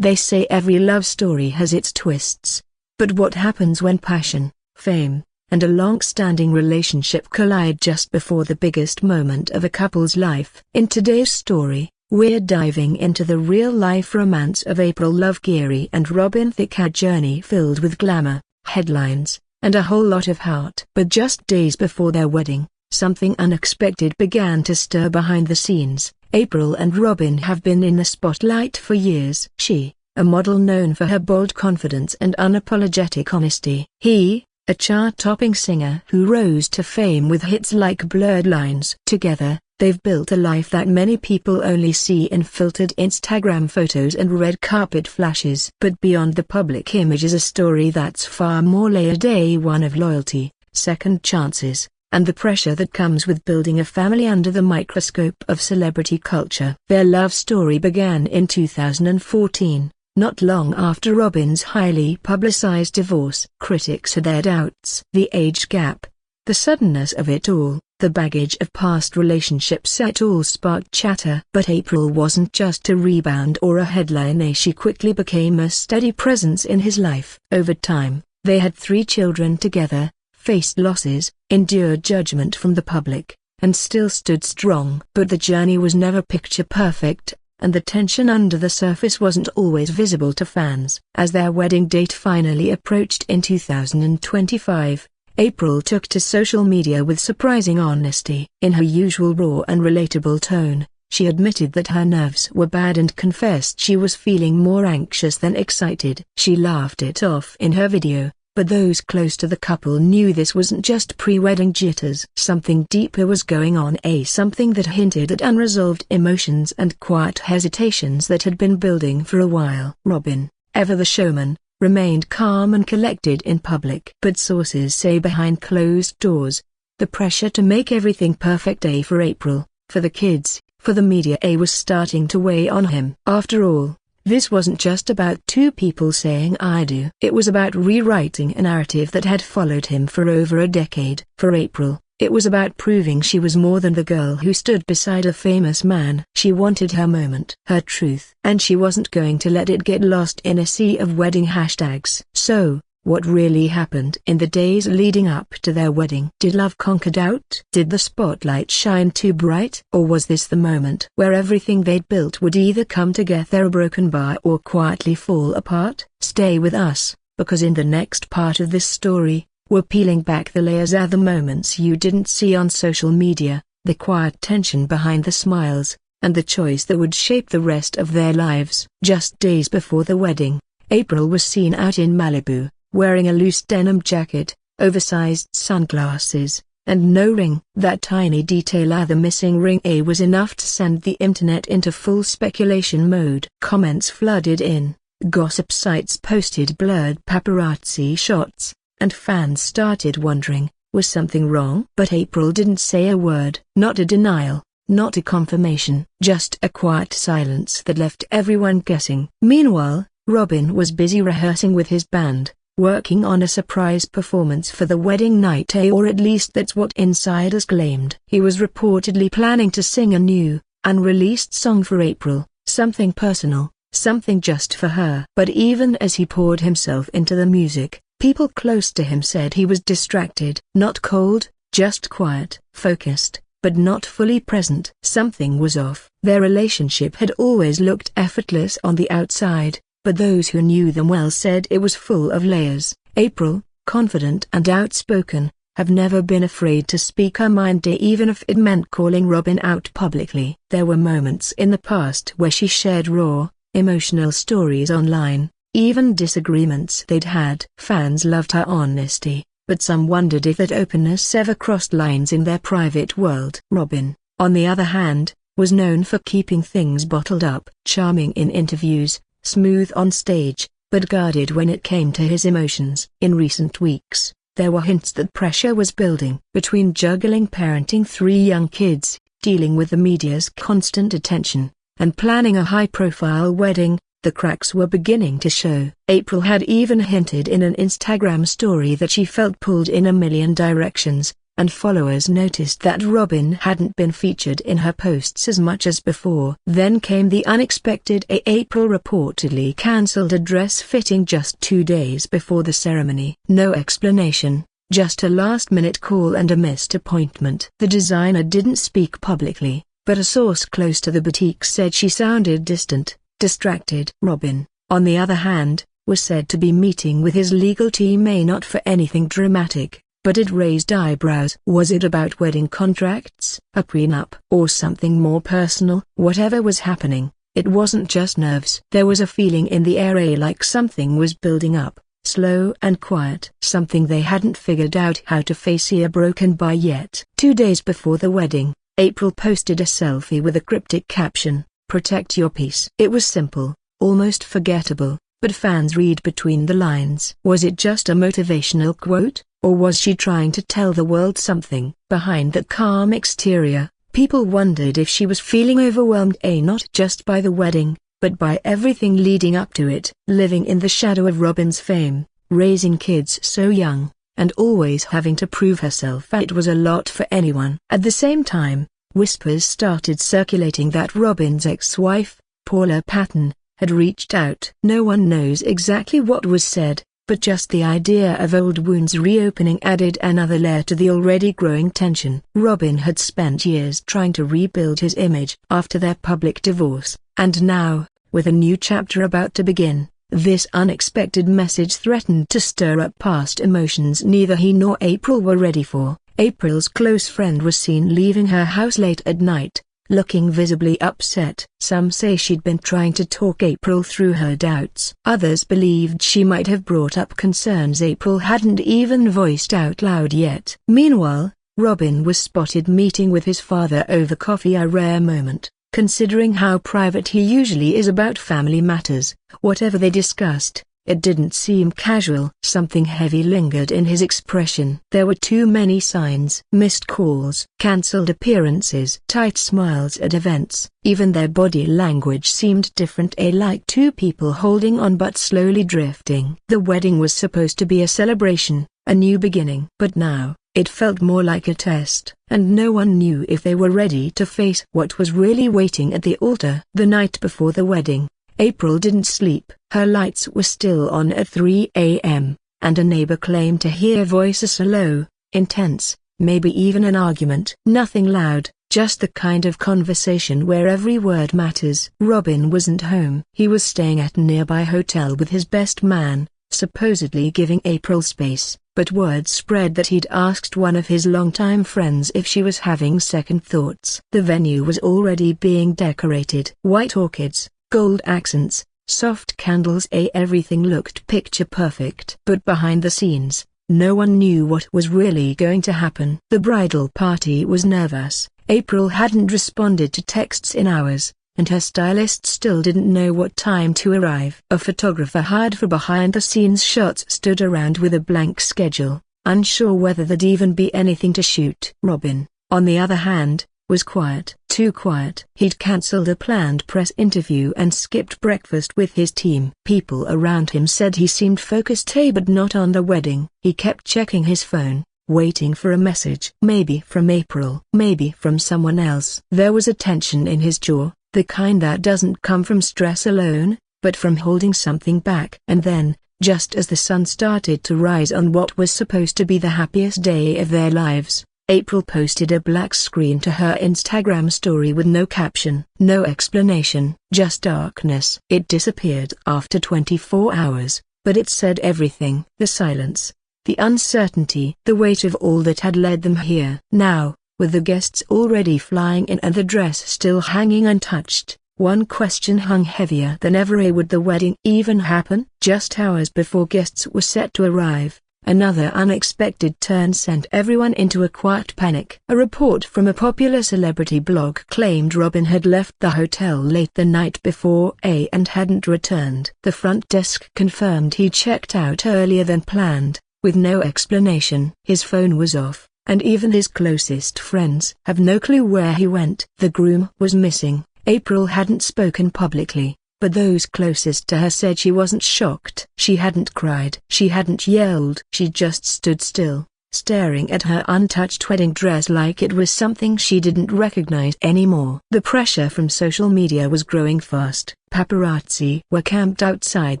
They say every love story has its twists. But what happens when passion, fame, and a long-standing relationship collide just before the biggest moment of a couple's life? In today's story, we're diving into the real-life romance of April Love Geary and Robin Thicke, a journey filled with glamour, headlines, and a whole lot of heart. But just days before their wedding, something unexpected began to stir behind the scenes. April and Robin have been in the spotlight for years. She, a model known for her bold confidence and unapologetic honesty. He, a chart-topping singer who rose to fame with hits like Blurred Lines. Together, they've built a life that many people only see in filtered Instagram photos and red carpet flashes. But beyond the public image is a story that's far more layered, one of loyalty, second chances, and the pressure that comes with building a family under the microscope of celebrity culture. Their love story began in 2014. Not long after Robin's highly publicized divorce. Critics had their doubts. The age gap, the suddenness of it all, the baggage of past relationships, it all sparked chatter. But April wasn't just a rebound or a headline. She quickly became a steady presence in his life. Over time, they had 3 children together, faced losses, endured judgment from the public, and still stood strong. But the journey was never picture perfect, and the tension under the surface wasn't always visible to fans. As their wedding date finally approached in 2025, April took to social media with surprising honesty. In her usual raw and relatable tone, she admitted that her nerves were bad and confessed she was feeling more anxious than excited. She laughed it off in her video, but those close to the couple knew this wasn't just pre-wedding jitters. Something deeper was going on, something that hinted at unresolved emotions and quiet hesitations that had been building for a while. Robin, ever the showman, remained calm and collected in public. But sources say behind closed doors, the pressure to make everything perfect for April, for the kids, for the media was starting to weigh on him. After all, this wasn't just about 2 people saying I do. It was about rewriting a narrative that had followed him for over a decade. For April, it was about proving she was more than the girl who stood beside a famous man. She wanted her moment, her truth, and she wasn't going to let it get lost in a sea of wedding hashtags. So, what really happened in the days leading up to their wedding? Did love conquer doubt? Did the spotlight shine too bright? Or was this the moment where everything they'd built would either come together broken by or quietly fall apart? Stay with us, because in the next part of this story, we're peeling back the layers of the moments you didn't see on social media, the quiet tension behind the smiles, and the choice that would shape the rest of their lives. Just days before the wedding, April was seen out in Malibu, wearing a loose denim jacket, oversized sunglasses, and no ring. That tiny detail, the missing ring, was enough to send the internet into full speculation mode. Comments flooded in, gossip sites posted blurred paparazzi shots, and fans started wondering, was something wrong? But April didn't say a word. Not a denial, not a confirmation, just a quiet silence that left everyone guessing. Meanwhile, Robin was busy rehearsing with his band, working on a surprise performance for the wedding night, or at least that's what insiders claimed. He was reportedly planning to sing a new, unreleased song for April, something personal, something just for her. But even as he poured himself into the music, people close to him said he was distracted. Not cold, just quiet, focused, but not fully present. Something was off. Their relationship had always looked effortless on the outside, but those who knew them well said it was full of layers. April, confident and outspoken, have never been afraid to speak her mind, even if it meant calling Robin out publicly. There were moments in the past where she shared raw, emotional stories online, even disagreements they'd had. Fans loved her honesty, but some wondered if that openness ever crossed lines in their private world. Robin, on the other hand, was known for keeping things bottled up. Charming in interviews, smooth on stage, but guarded when it came to his emotions. In recent weeks, there were hints that pressure was building. Between juggling parenting 3 young kids, dealing with the media's constant attention, and planning a high-profile wedding, the cracks were beginning to show. April had even hinted in an Instagram story that she felt pulled in a million directions, and followers noticed that Robin hadn't been featured in her posts as much as before. Then came the unexpected April reportedly cancelled a dress fitting just 2 days before the ceremony. No explanation, just a last-minute call and a missed appointment. The designer didn't speak publicly, but a source close to the boutique said she sounded distant, distracted. Robin, on the other hand, was said to be meeting with his legal team, not for anything dramatic, but it raised eyebrows. Was it about wedding contracts, a prenup, or something more personal? Whatever was happening, it wasn't just nerves. There was a feeling in the air like something was building up, slow and quiet. Something they hadn't figured out how to face or broken by yet. 2 days before the wedding, April posted a selfie with a cryptic caption, "Protect your peace." It was simple, almost forgettable, but fans read between the lines. Was it just a motivational quote, or was she trying to tell the world something? Behind that calm exterior, people wondered if she was feeling overwhelmed, not just by the wedding, but by everything leading up to it. Living in the shadow of Robin's fame, raising kids so young, and always having to prove herself, it was a lot for anyone. At the same time, whispers started circulating that Robin's ex-wife, Paula Patton, had reached out. No one knows exactly what was said, but just the idea of old wounds reopening added another layer to the already growing tension. Robin had spent years trying to rebuild his image after their public divorce, and now, with a new chapter about to begin, this unexpected message threatened to stir up past emotions neither he nor April were ready for. April's close friend was seen leaving her house late at night, looking visibly upset. Some say she'd been trying to talk April through her doubts. Others believed she might have brought up concerns April hadn't even voiced out loud yet. Meanwhile, Robin was spotted meeting with his father over coffee, a rare moment, considering how private he usually is about family matters. Whatever they discussed, it didn't seem casual. Something heavy lingered in his expression. There were too many signs. Missed calls, cancelled appearances, tight smiles at events. Even their body language seemed different, like two people holding on but slowly drifting. The wedding was supposed to be a celebration, a new beginning. But now, it felt more like a test, and no one knew if they were ready to face what was really waiting at the altar. The night before the wedding, April didn't sleep. Her lights were still on at 3 a.m., and a neighbor claimed to hear voices so low, intense, maybe even an argument. Nothing loud, just the kind of conversation where every word matters. Robin wasn't home. He was staying at a nearby hotel with his best man, supposedly giving April space, but word spread that he'd asked one of his longtime friends if she was having second thoughts. The venue was already being decorated. White orchids, gold accents, soft candles, everything looked picture perfect. But behind the scenes, no one knew what was really going to happen. The bridal party was nervous. April hadn't responded to texts in hours, and her stylist still didn't know what time to arrive. A photographer hired for behind-the-scenes shots stood around with a blank schedule, unsure whether there'd even be anything to shoot. Robin, on the other hand, was quiet. Too quiet. He'd cancelled a planned press interview and skipped breakfast with his team. People around him said he seemed focused, but not on the wedding. He kept checking his phone, waiting for a message. Maybe from April, maybe from someone else. There was a tension in his jaw, the kind that doesn't come from stress alone, but from holding something back. And then, just as the sun started to rise on what was supposed to be the happiest day of their lives, April posted a black screen to her Instagram story with no caption, no explanation, just darkness. It disappeared after 24 hours, but it said everything. The silence, the uncertainty, the weight of all that had led them here. Now, with the guests already flying in and the dress still hanging untouched, one question hung heavier than ever: would the wedding even happen? Just hours before guests were set to arrive, another unexpected turn sent everyone into a quiet panic. A report from a popular celebrity blog claimed Robin had left the hotel late the night before and hadn't returned. The front desk confirmed he checked out earlier than planned, with no explanation. His phone was off, and even his closest friends have no clue where he went. The groom was missing. April hadn't spoken publicly, but those closest to her said she wasn't shocked. She hadn't cried. She hadn't yelled. She just stood still, staring at her untouched wedding dress like it was something she didn't recognize anymore. The pressure from social media was growing fast. Paparazzi were camped outside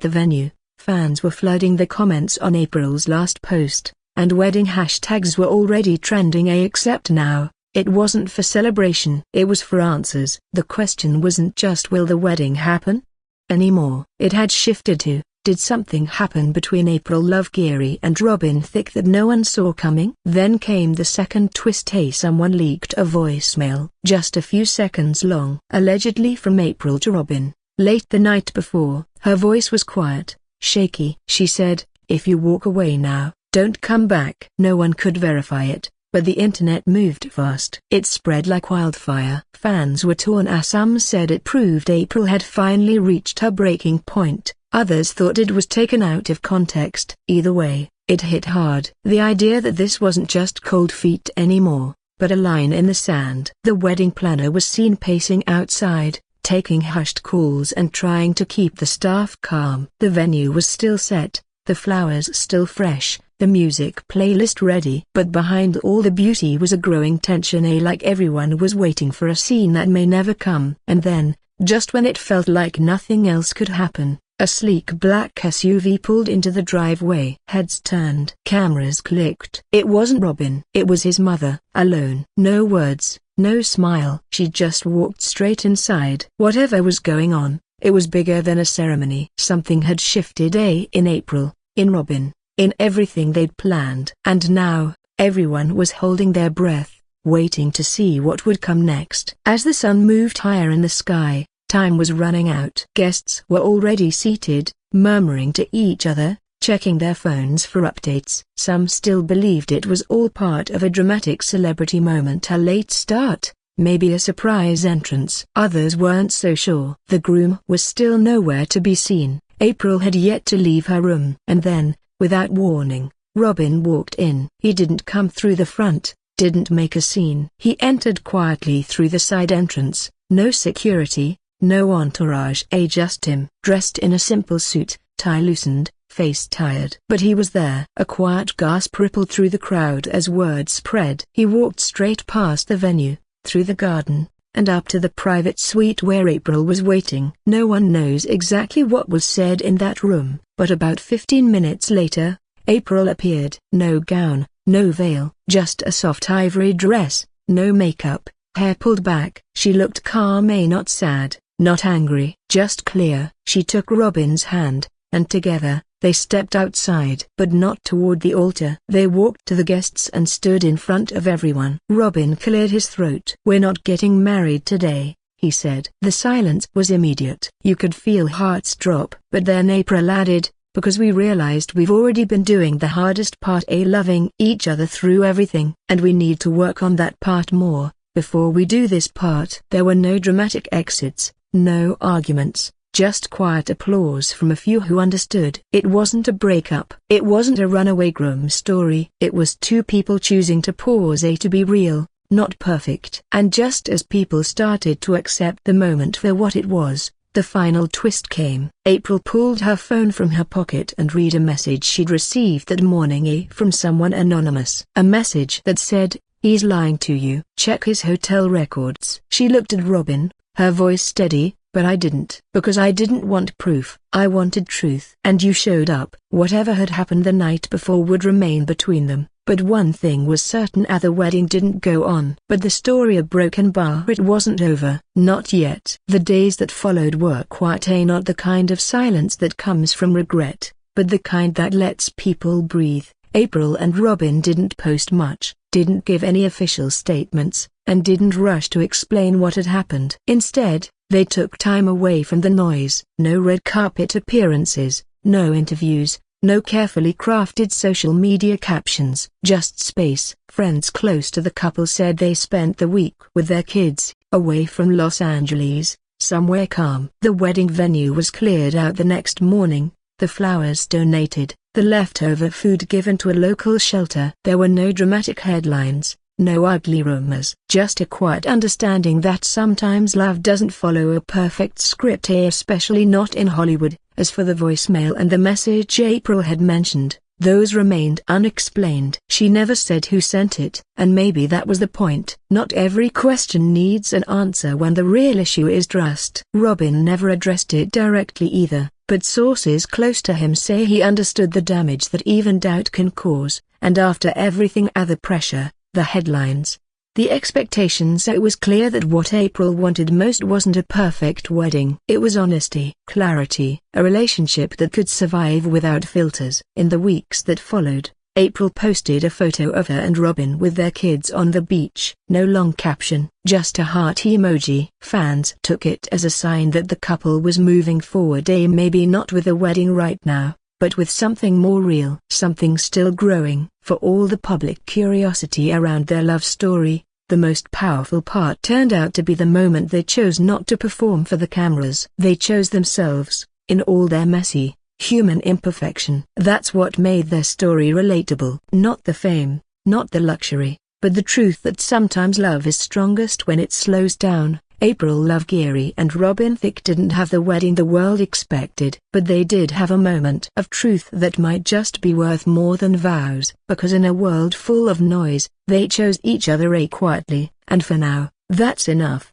the venue, fans were flooding the comments on April's last post, and wedding hashtags were already trending. Except now, it wasn't for celebration. It was for answers. The question wasn't just will the wedding happen anymore. It had shifted to, did something happen between April Love Geary and Robin Thicke that no one saw coming? Then came the second twist. Someone leaked a voicemail, just a few seconds long, allegedly from April to Robin. Late the night before, her voice was quiet, shaky. She said, "If you walk away now, don't come back." No one could verify it, but the internet moved fast. It spread like wildfire. Fans were torn. Some said it proved April had finally reached her breaking point. Others thought it was taken out of context. Either way, it hit hard. The idea that this wasn't just cold feet anymore, but a line in the sand. The wedding planner was seen pacing outside, taking hushed calls and trying to keep the staff calm. The venue was still set, the flowers still fresh, the music playlist ready. But behind all the beauty was a growing tension. Like everyone was waiting for a scene that may never come. And then, just when it felt like nothing else could happen, a sleek black SUV pulled into the driveway. Heads turned. Cameras clicked. It wasn't Robin. It was his mother, alone. No words, no smile. She just walked straight inside. Whatever was going on, it was bigger than a ceremony. Something had shifted in April, in Robin, in everything they'd planned. And now, everyone was holding their breath, waiting to see what would come next. As the sun moved higher in the sky, time was running out. Guests were already seated, murmuring to each other, checking their phones for updates. Some still believed it was all part of a dramatic celebrity moment. A late start, maybe a surprise entrance. Others weren't so sure. The groom was still nowhere to be seen. April had yet to leave her room. And then, without warning, Robin walked in. He didn't come through the front, didn't make a scene. He entered quietly through the side entrance. No security, no entourage. Just him, dressed in a simple suit, tie loosened, face tired. But he was there. A quiet gasp rippled through the crowd as word spread. He walked straight past the venue, through the garden, and up to the private suite where April was waiting. No one knows exactly what was said in that room, but about 15 minutes later, April appeared. No gown, no veil, just a soft ivory dress, no makeup, hair pulled back. She looked calm, not sad, not angry, just clear. She took Robin's hand, and together, they stepped outside. But not toward the altar. They walked to the guests and stood in front of everyone. Robin cleared his throat. "We're not getting married today," he said. The silence was immediate. You could feel hearts drop. But then April added, "Because we realized we've already been doing the hardest part, loving each other through everything, and we need to work on that part more, before we do this part." There were no dramatic exits, no arguments, just quiet applause from a few who understood. It wasn't a breakup. It wasn't a runaway groom story. It was two people choosing to pause, to be real, not perfect. And just as people started to accept the moment for what it was, the final twist came. April pulled her phone from her pocket and read a message she'd received that morning from someone anonymous. A message that said, "He's lying to you. Check his hotel records." She looked at Robin, her voice steady, "But I didn't. Because I didn't want proof. I wanted truth. And you showed up." Whatever had happened the night before would remain between them. But one thing was certain, the wedding didn't go on. But the story a broken bar. It wasn't over. Not yet. The days that followed were quiet, not the kind of silence that comes from regret, but the kind that lets people breathe. April and Robin didn't post much, didn't give any official statements, and didn't rush to explain what had happened. Instead, they took time away from the noise. No red carpet appearances, no interviews, no carefully crafted social media captions. Just space. Friends close to the couple said they spent the week with their kids, away from Los Angeles, somewhere calm. The wedding venue was cleared out the next morning, the flowers donated, the leftover food given to a local shelter. There were no dramatic headlines, no ugly rumors, just a quiet understanding that sometimes love doesn't follow a perfect script, especially not in Hollywood. As for the voicemail and the message April had mentioned, those remained unexplained. She never said who sent it, and maybe that was the point. Not every question needs an answer when the real issue is trust. Robin never addressed it directly either, but sources close to him say he understood the damage that even doubt can cause, and after everything, the pressure, the headlines, the expectations, it was clear that what April wanted most wasn't a perfect wedding. It was honesty, clarity, a relationship that could survive without filters. In the weeks that followed, April posted a photo of her and Robin with their kids on the beach. No long caption, just a heart emoji. Fans took it as a sign that the couple was moving forward, maybe not with a wedding right now, but with something more real, something still growing. For all the public curiosity around their love story, the most powerful part turned out to be the moment they chose not to perform for the cameras. They chose themselves, in all their messy, human imperfection. That's what made their story relatable. Not the fame, not the luxury, but the truth that sometimes love is strongest when it slows down. April loved Geary and Robin Thicke didn't have the wedding the world expected, but they did have a moment of truth that might just be worth more than vows, because in a world full of noise, they chose each other quietly, and for now, that's enough.